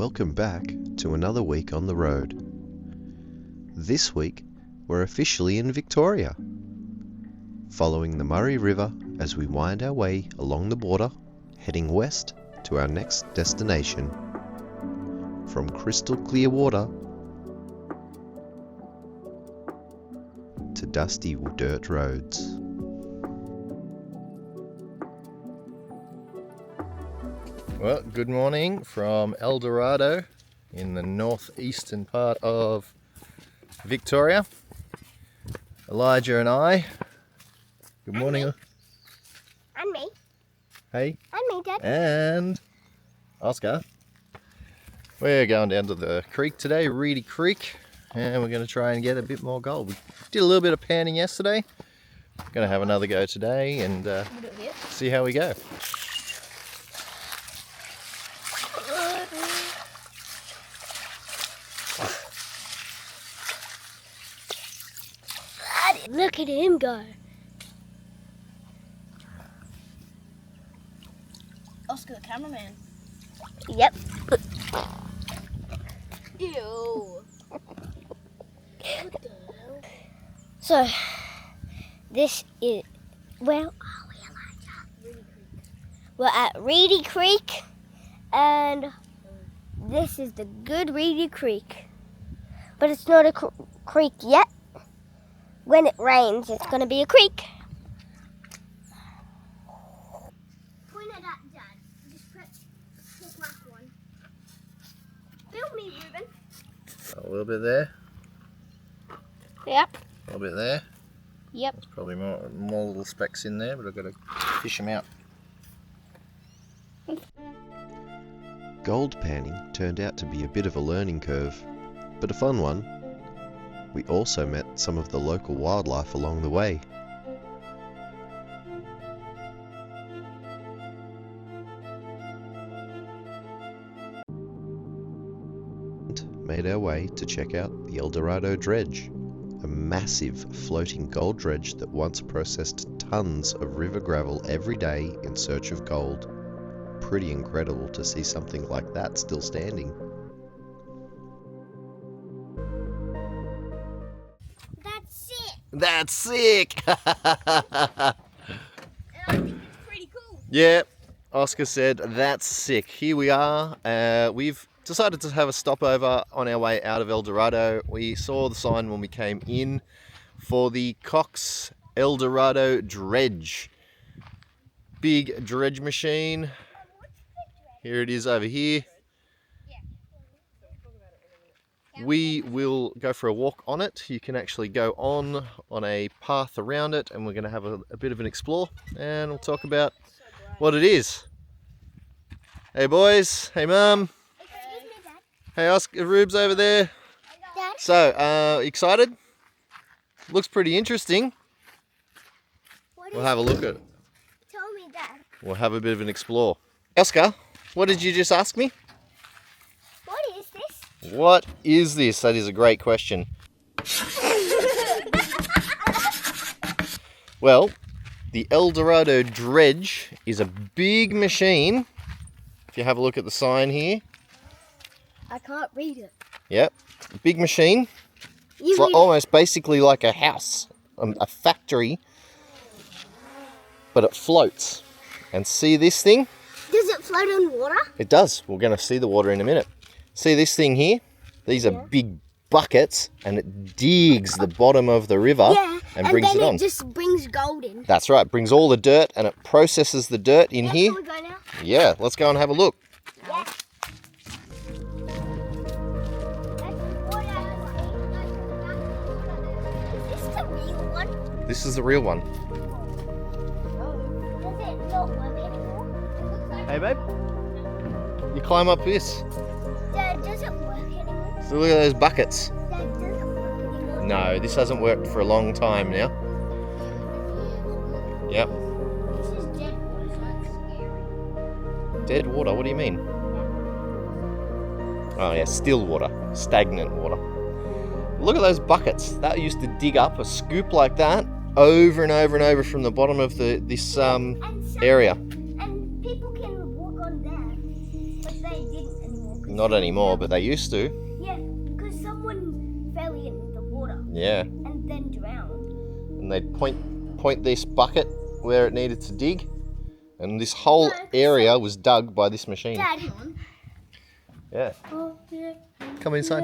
Welcome back to another week on the road. This week we're officially in Victoria, following the Murray River as we wind our way along the border, heading west to our next destination. From crystal clear water to dusty dirt roads. Well, good morning from Eldorado in the northeastern part of Victoria. Elijah and I. Good morning. And me. Hey. And me, Dad. And Oscar. We're going down to the creek today, Reedy Creek, and we're going to try and get a bit more gold. We did a little bit of panning yesterday. Going to have another go today and see how we go. Look at him go. Oscar, the cameraman. Yep. Ew. So, this is, where are we, Elijah? We're at Reedy Creek, and this is the good Reedy Creek. But it's not a creek yet. When it rains, it's going to be a creek. Point it at Dad. Just press the black one. Film me, Ruben. A little bit there, Yep. a little bit there. Yep. There's probably more little specks in there, but I've got to fish them out. Gold panning turned out to be a bit of a learning curve, but a fun one. We also met some of the local wildlife along the way. And made our way to check out the Eldorado Dredge, a massive floating gold dredge that once processed tons of river gravel every day in search of gold. Pretty incredible to see something like that still standing. That's sick! I think it's pretty cool. Yeah, Oscar said that's sick. Here we are. We've decided to have a stopover on our way out of Eldorado. We saw the sign when we came in for the Cox Eldorado Dredge. Big dredge machine. Here it is over here. We will go for a walk on it. You can actually go on a path around it, and we're going to have a bit of an explore, and we'll talk about what it is. Hey boys, hey mum, Excuse me, Dad. hey Oscar, Rubes over there. Dad? So, excited? Looks pretty interesting. What We'll is have a look at it. Tell me, Dad. We'll have a bit of an explore. Oscar, what did you just ask me? What is this? What is this? That is a great question. Well, the Eldorado Dredge is a big machine. If you have a look at the sign here. I can't read it. Yep, a big machine. You It's like, read almost basically like a house, a factory, but it floats. And see this thing? it. Does it float on water? It does. We're going to see the water in a minute. See this thing here? These are big buckets, and it digs the bottom of the river and brings then it on. It just brings gold in. That's right. Brings all the dirt, and it processes the dirt in here. Can we go now? Yeah, let's go and have a look. Yeah. Is this the real one? This is the real one. Does it not work anymore? It looks like Hey, babe. You climb up this. Dad, does it work anymore? So look at those buckets. Dad, does it work anymore? No, this hasn't worked for a long time now. Yep. This is dead water, so it's scary. Dead water, what do you mean? Oh yeah, still water, stagnant water. Look at those buckets. That used to dig up a scoop like that over and over and over from the bottom of this area. And people can walk on there, but they didn't anymore. Not anymore, but they used to. Yeah, because someone fell in the water Yeah. and then drowned. And they'd point this bucket where it needed to dig, and this whole area was dug by this machine. Dad, Yeah. Come inside.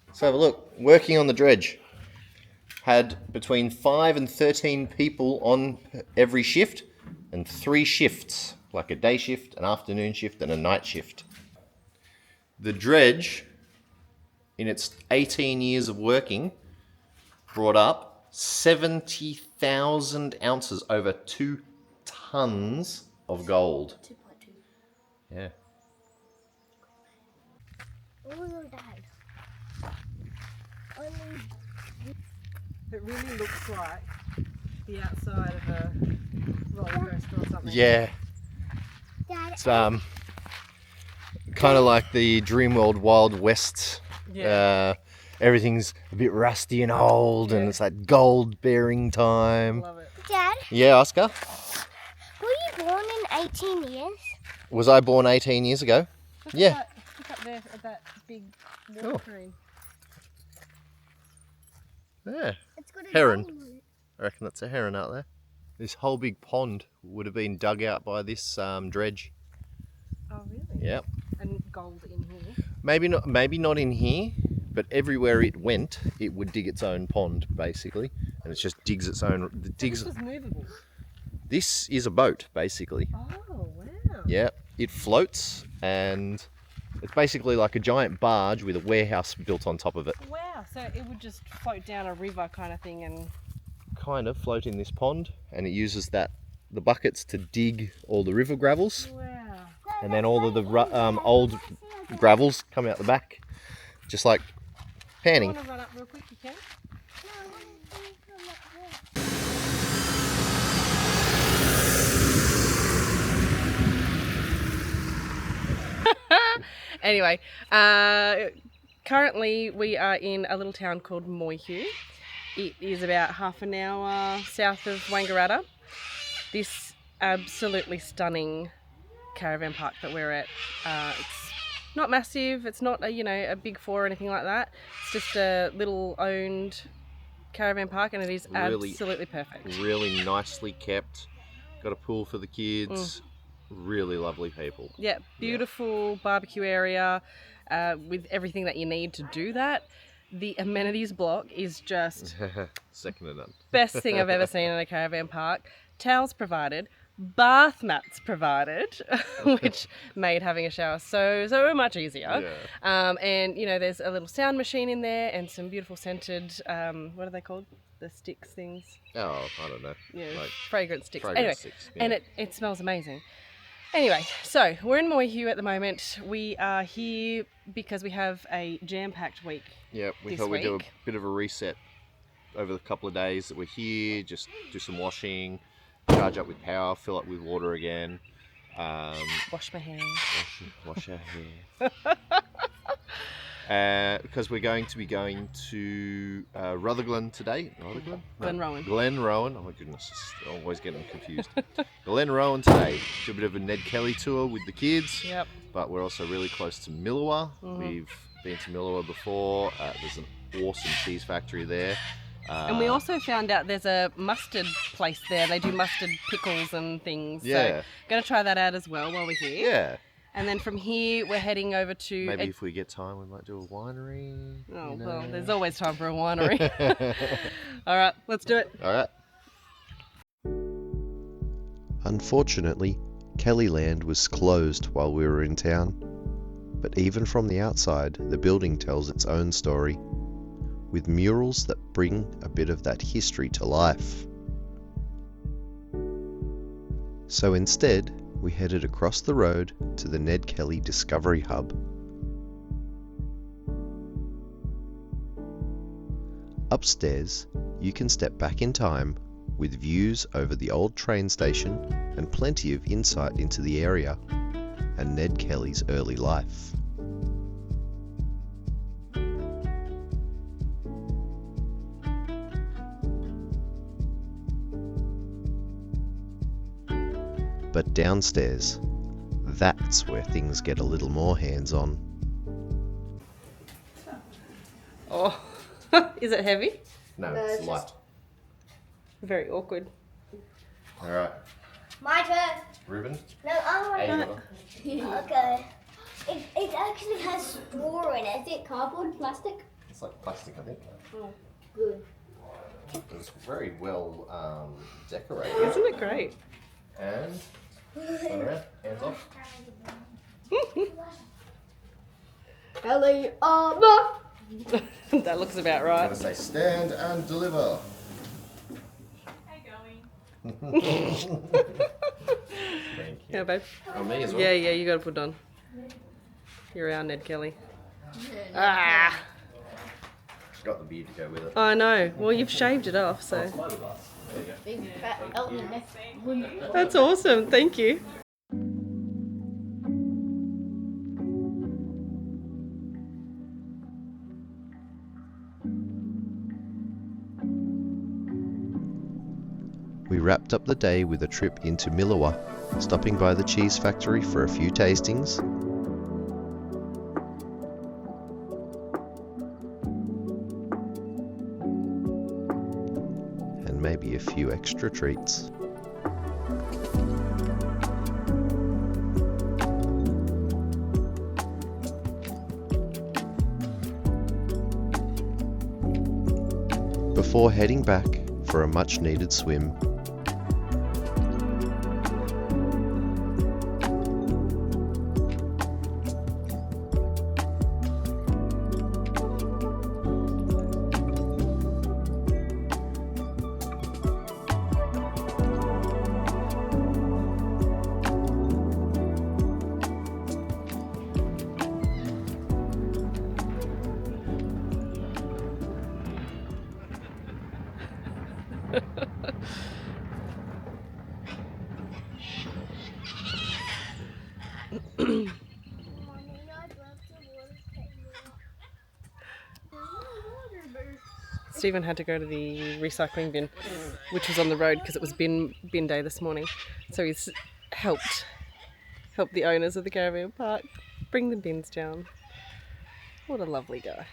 Let's have a look. Working on the dredge. Had between 5 and 13 people on every shift, and 3 shifts, like a day shift, an afternoon shift, and a night shift. The dredge, in its 18 years of working, brought up 70,000 ounces, over 2 tons of gold. 2.2. Yeah. Oh, Dad. It really looks like the outside of a roller coaster or something. Yeah. Dad, It's kind of like the Dreamworld Wild West. Yeah. Everything's a bit rusty and old, and Yeah. it's like gold bearing time. Love it. Dad, Yeah, Oscar? were you born in 18 years? Was I born 18 years ago? Yeah. Look up there at that big water Oh. train. Yeah. It's got a Heron. name on it. I reckon that's a heron out there. This whole big pond would have been dug out by this dredge. Oh, really? Yep. And gold in here. Maybe not in here, but everywhere it went, it would dig its own pond, basically. And it just digs its own... This was movable. This is a boat, basically. Oh, wow. Yeah, it floats, and it's basically like a giant barge with a warehouse built on top of it. Wow, so it would just float down a river kind of thing and... Kind of float in this pond, and it uses the buckets to dig all the river gravels, Wow. and then all of the old gravels come out the back, just like You panning. want to run up real quick, you can? Anyway, currently we are in a little town called Moyhu. It is about half an hour south of Wangaratta. This absolutely stunning caravan park that we're at. It's not massive. It's not a big four or anything like that. It's just a little owned caravan park, and it is Really- absolutely perfect. Really nicely kept. Got a pool for the kids. Really lovely people. Yeah, beautiful barbecue area with everything that you need to do that. The amenities block is just Second to none. best thing I've ever seen in a caravan park. Towels provided, bath mats provided, which made having a shower so much easier. Yeah. And there's a little sound machine in there and some beautiful scented, what are they called? The sticks things. Oh, I don't know. Yeah, Like fragrance sticks. fragrance Anyway, sticks, yeah. and it smells amazing. Anyway, so we're in Moyhu at the moment. We are here because we have a jam-packed week. Yeah, we this thought we'd do a week. bit of a reset over the couple of days that we're here, just do some washing, charge up with power, fill up with water again, Wash my hands. wash our hair. Because we're going to be going to Rutherglen today. Rutherglen? No, Glenrowan. Glenrowan. Oh my goodness, I'm always getting confused. Glenrowan today. Do a bit of a Ned Kelly tour with the kids. Yep. But we're also really close to Millawa. We've been to Millawa before. There's an awesome cheese factory there. And we also found out there's a mustard place there. They do mustard pickles and things. Yeah. So going to try that out as well while we're here. Yeah. And then from here, we're heading over to... Maybe if we get time, we might do a winery. Oh, you know. well, there's always time for a winery. All right, let's do it. All right. Unfortunately, Kellyland was closed while we were in town, but even from the outside, the building tells its own story, with murals that bring a bit of that history to life. So instead, we headed across the road to the Ned Kelly Discovery Hub. Upstairs, you can step back in time with views over the old train station and plenty of insight into the area and Ned Kelly's early life. But downstairs, that's where things get a little more hands-on. Is it heavy? No, No, it's it's light. Very awkward. All right, My turn. Ruben. No, I want Hey, to. Okay. It actually has straw in it. Is it cardboard, plastic? it's like plastic, I think. Oh, good. It's very well decorated. Isn't it great? And turn around, hands off. Ellie, That looks about I'm right. gonna say stand and deliver. Thank Yeah, you. babe. On me as well. Yeah, you gotta put it on. You're our Ned Kelly. Ah! Got the beard to go with it. I know. Well, you've shaved it off, so. There you go. Big fat Elton. That's awesome. Thank you. We wrapped up the day with a trip into Milawa, stopping by the cheese factory for a few tastings, and maybe a few extra treats. Before heading back for a much needed swim. Stephen had to go to the recycling bin, which was on the road because it was bin day this morning. So he's helped the owners of the caravan park bring the bins down. What a lovely guy.